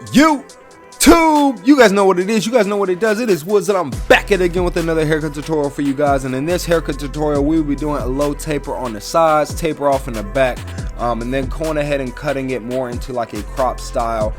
YouTube, you guys know what it is, you guys know what it does. It is Woods, and I'm back at it again with another haircut tutorial for you guys. And in this haircut tutorial, we will be doing a low taper on the sides, taper off in the back, and then going ahead and cutting it more into like a crop style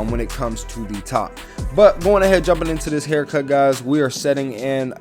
when it comes to the top. But going ahead, jumping into this haircut, guys, we are setting in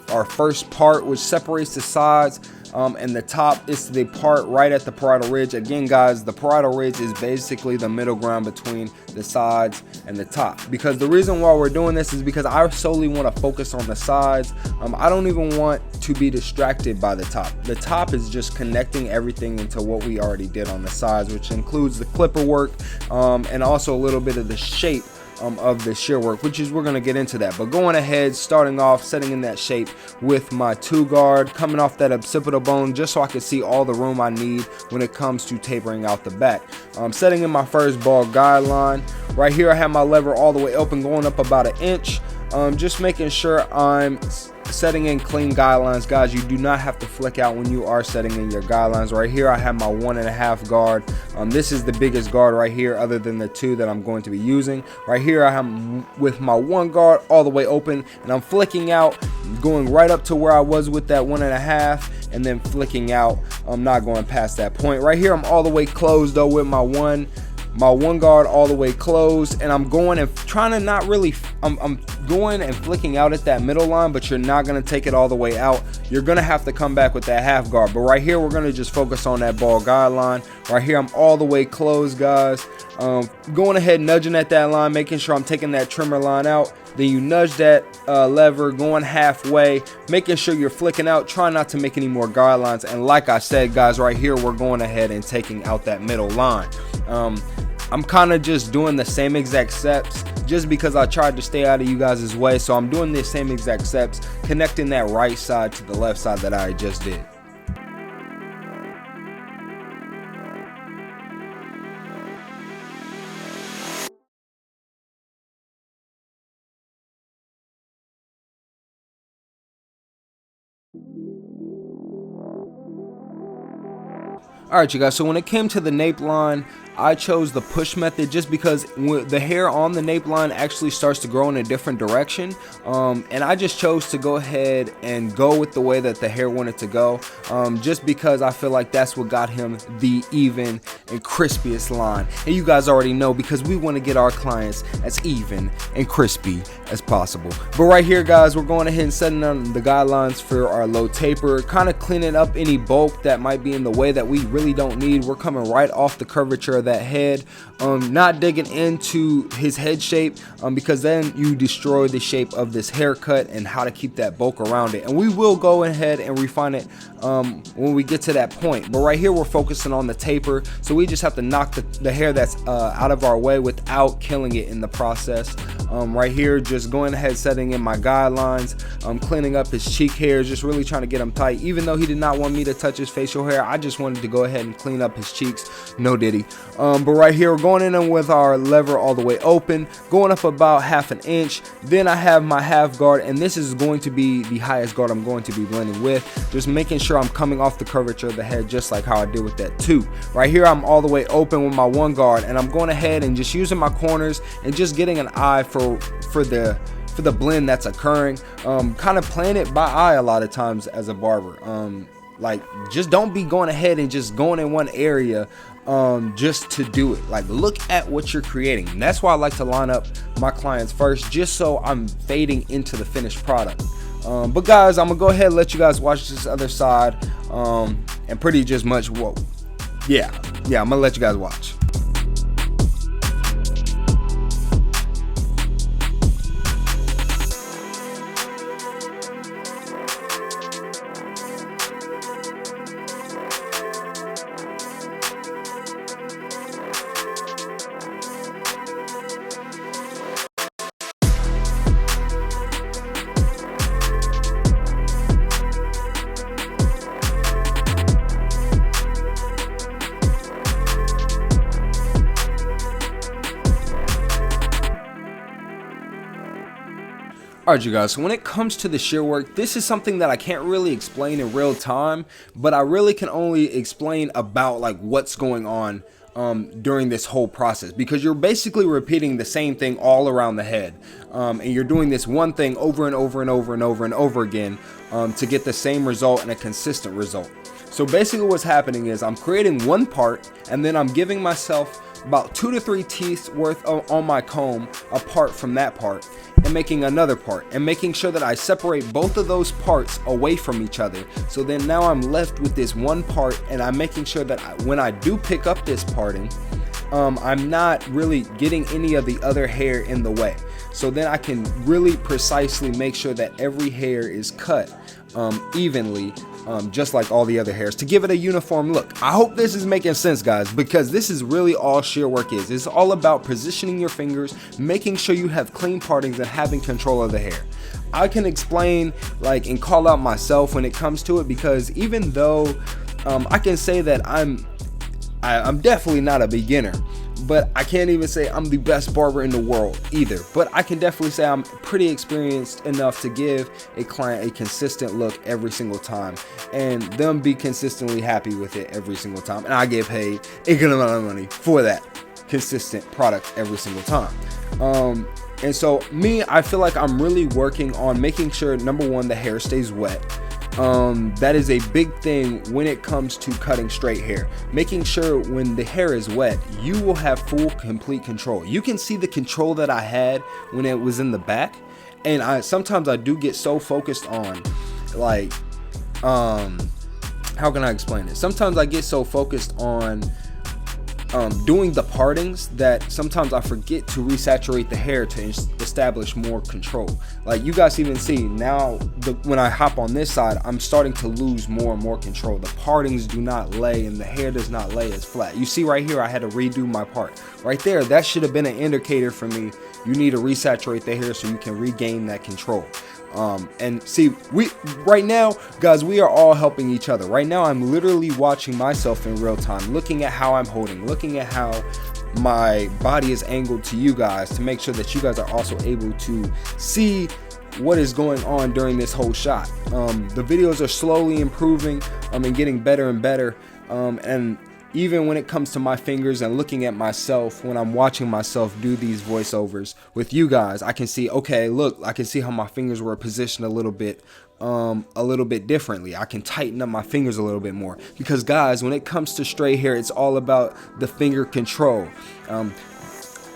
our first part, which separates the sides and the top is the part right at the parietal ridge. Again, guys, the parietal ridge is basically the middle ground between the sides and the top, because the reason why we're doing this is because I solely want to focus on the sides. I don't even want to be distracted by the top. The top is just connecting everything into what we already did on the sides, which includes the clipper work and also a little bit of the shape of the shear work, which is we're going to get into that. But going ahead, starting off, setting in that shape with my 2 guard, coming off that occipital bone just so I can see all the room I need when it comes to tapering out the back. Setting in my first ball guideline. Right here I have my lever all the way open, going up about 1 inch. Just making sure I'm setting in clean guidelines, guys. You do not have to flick out when you are setting in your guidelines. Right here I have my 1.5 guard. This is the biggest guard right here, other than the 2 that I'm going to be using. Right here I have with my 1 guard all the way open, and I'm flicking out, going right up to where I was with that 1.5, and then flicking out. I'm not going past that point. Right here I'm all the way closed though with my one guard all the way closed, and I'm going and trying to not really, I'm going and flicking out at that middle line, but you're not going to take it all the way out. You're going to have to come back with that half guard. But right here we're going to just focus on that ball guideline. Right here I'm all the way closed, guys. Going ahead, nudging at that line, making sure I'm taking that trimmer line out. Then you nudge that lever, going halfway, making sure you're flicking out. Try not to make any more guidelines. And like I said, guys, right here we're going ahead and taking out that middle line. I'm kind of just doing the same exact steps just because I tried to stay out of you guys' way. So I'm doing the same exact steps, connecting that right side to the left side that I just did. Alright, you guys, so when it came to the nape line, I chose the push method just because the hair on the nape line actually starts to grow in a different direction, and I just chose to go ahead and go with the way that the hair wanted to go, just because I feel like that's what got him the even and crispiest line. And you guys already know, because we want to get our clients as even and crispy as possible. But right here, guys, we're going ahead and setting on the guidelines for our low taper, kind of cleaning up any bulk that might be in the way that we really don't need. We're coming right off the curvature of that head, not digging into his head shape, because then you destroy the shape of this haircut and how to keep that bulk around it. And we will go ahead and refine it when we get to that point. But right here we're focusing on the taper, so we just have to knock the hair that's out of our way without killing it in the process. Right here, just going ahead, setting in my guidelines, cleaning up his cheek hairs, just really trying to get him tight. Even though he did not want me to touch his facial hair, I just wanted to go ahead and clean up his cheeks. No diddy. But right here we're going in with our lever all the way open, going up about 1/2 inch. Then I have my half guard, and this is going to be the highest guard I'm going to be blending with, just making sure I'm coming off the curvature of the head just like how I did with that 2. Right here I'm all the way open with my 1 guard, and I'm going ahead and just using my corners and just getting an eye for the blend that's occurring. Kind of playing it by eye a lot of times as a barber. Like, just don't be going ahead and just going in one area just to do it. Like, look at what you're creating. And that's why I like to line up my clients first, just so I'm fading into the finished product. But guys, I'm gonna go ahead and let you guys watch this other side, and pretty just much I'm gonna let you guys watch. Alright, you guys, so when it comes to the shear work, this is something that I can't really explain in real time, but I really can only explain about like what's going on during this whole process, because you're basically repeating the same thing all around the head, and you're doing this one thing over and over and over and over and over again to get the same result and a consistent result. So basically what's happening is I'm creating one part, and then I'm giving myself about 2 to 3 teeths worth on my comb apart from that part, and making another part, and making sure that I separate both of those parts away from each other. So then now I'm left with this one part, and I'm making sure that when I do pick up this parting, I'm not really getting any of the other hair in the way. So then I can really precisely make sure that every hair is cut evenly, just like all the other hairs, to give it a uniform look. I hope this is making sense, guys, because this is really all shear work is. It's all about positioning your fingers, making sure you have clean partings, and having control of the hair. I can explain and call out myself when it comes to it, because even though I can say that I'm definitely not a beginner, but I can't even say I'm the best barber in the world either. But I can definitely say I'm pretty experienced enough to give a client a consistent look every single time, and them be consistently happy with it every single time. And I get paid a good amount of money for that consistent product every single time. And so I feel like I'm really working on making sure, number one, the hair stays wet. That is a big thing when it comes to cutting straight hair. Making sure when the hair is wet, you will have full, complete control. You can see the control that I had when it was in the back, and sometimes I do get so focused on how can I explain it? Sometimes I get so focused on doing the partings that sometimes I forget to resaturate the hair to establish more control. Like you guys even see now, when I hop on this side, I'm starting to lose more and more control. The partings do not lay, and the hair does not lay as flat. You see right here, I had to redo my part. Right there, that should have been an indicator for me. You need to resaturate the hair so you can regain that control. And see, right now, guys, we are all helping each other. Right now, I'm literally watching myself in real time, looking at how I'm holding, looking at how my body is angled to you guys, to make sure that you guys are also able to see what is going on during this whole shot. The videos are slowly improving and getting better and better. And even when it comes to my fingers and looking at myself, when I'm watching myself do these voiceovers with you guys, I can see, okay, look, I can see how my fingers were positioned a little bit differently. I can tighten up my fingers a little bit more, because guys, when it comes to straight hair, it's all about the finger control.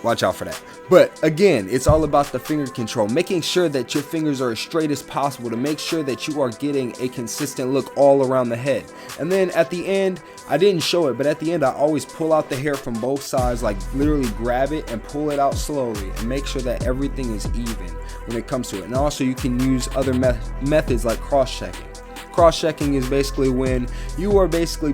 Watch out for that. But again, it's all about the finger control, making sure that your fingers are as straight as possible to make sure that you are getting a consistent look all around the head. And then at the end, I didn't show it, but at the end I always pull out the hair from both sides, like literally grab it and pull it out slowly and make sure that everything is even when it comes to it. And also you can use other methods like cross-checking. Cross-checking is basically when you are basically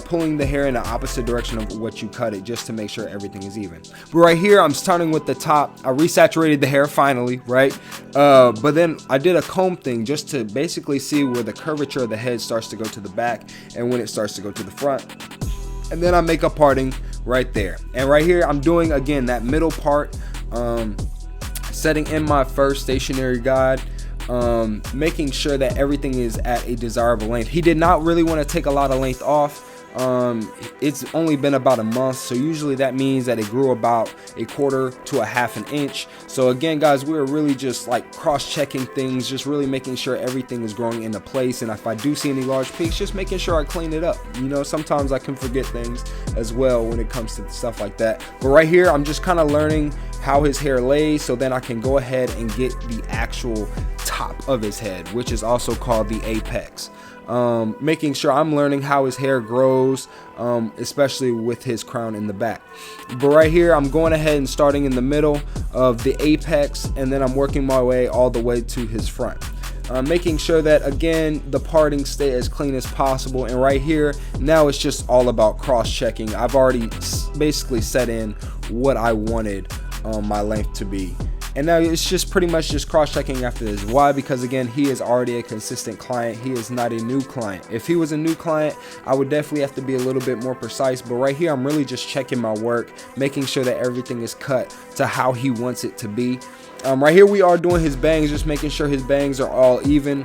pulling the hair in the opposite direction of what you cut it, just to make sure everything is even. But right here, I'm starting with the top. I resaturated the hair finally, right? But then I did a comb thing just to basically see where the curvature of the head starts to go to the back and when it starts to go to the front. And then I make a parting right there. And right here, I'm doing, again, that middle part, setting in my first stationary guide, making sure that everything is at a desirable length. He did not really want to take a lot of length off. It's only been about a month, so usually that means that it grew about 1/4 to 1/2 inch. So again, guys, we're really just like cross-checking things, just really making sure everything is growing into place. And if I do see any large peaks, just making sure I clean it up. You know, sometimes I can forget things as well when it comes to stuff like that. But right here, I'm just kind of learning how his hair lays, so then I can go ahead and get the actual top of his head, which is also called the apex. Making sure I'm learning how his hair grows, especially with his crown in the back. But right here, I'm going ahead and starting in the middle of the apex, and then I'm working my way all the way to his front. Making sure that, again, the partings stay as clean as possible. And right here, now it's just all about cross-checking. I've already basically set in what I wanted my length to be. And now it's just pretty much just cross-checking after this. Why? Because again, he is already a consistent client. He is not a new client. If he was a new client, I would definitely have to be a little bit more precise. But right here, I'm really just checking my work, making sure that everything is cut to how he wants it to be. Right here, we are doing his bangs, just making sure his bangs are all even.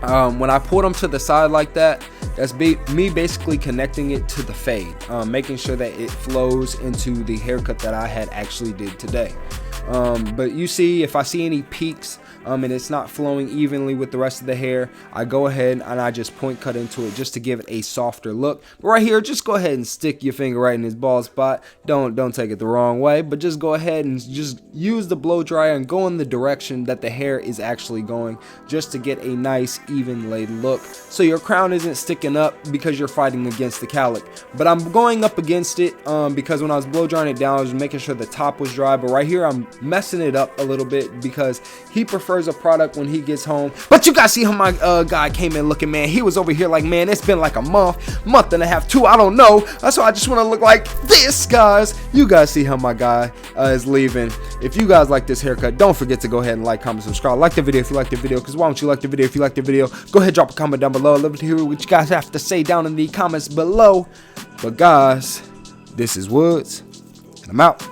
When I pulled them to the side like that, That's me basically connecting it to the fade, making sure that it flows into the haircut that I had actually did today. But you see, if I see any peaks and it's not flowing evenly with the rest of the hair, I go ahead and I just point cut into it just to give it a softer look. But right here, just go ahead and stick your finger right in his bald spot. Don't take it the wrong way, but just go ahead and just use the blow dryer and go in the direction that the hair is actually going, just to get a nice even laid look, so your crown isn't sticking up because you're fighting against the cowlick. But I'm going up against it because when I was blow drying it down, I was making sure the top was dry. But right here, I'm messing it up a little bit because he prefers a product when he gets home. But you guys see how my guy came in looking, man. He was over here like, man, it's been like a month and a half, 2, I don't know. That's why I just want to look like this, guys. You guys see how my guy is leaving. If you guys like this haircut, don't forget to go ahead and like, comment, subscribe. Like the video if you like the video, because why don't you like the video if you like the video? Go ahead, drop a comment down below. I'd love to hear what you guys have to say down in the comments below. But guys, this is Woods, and I'm out.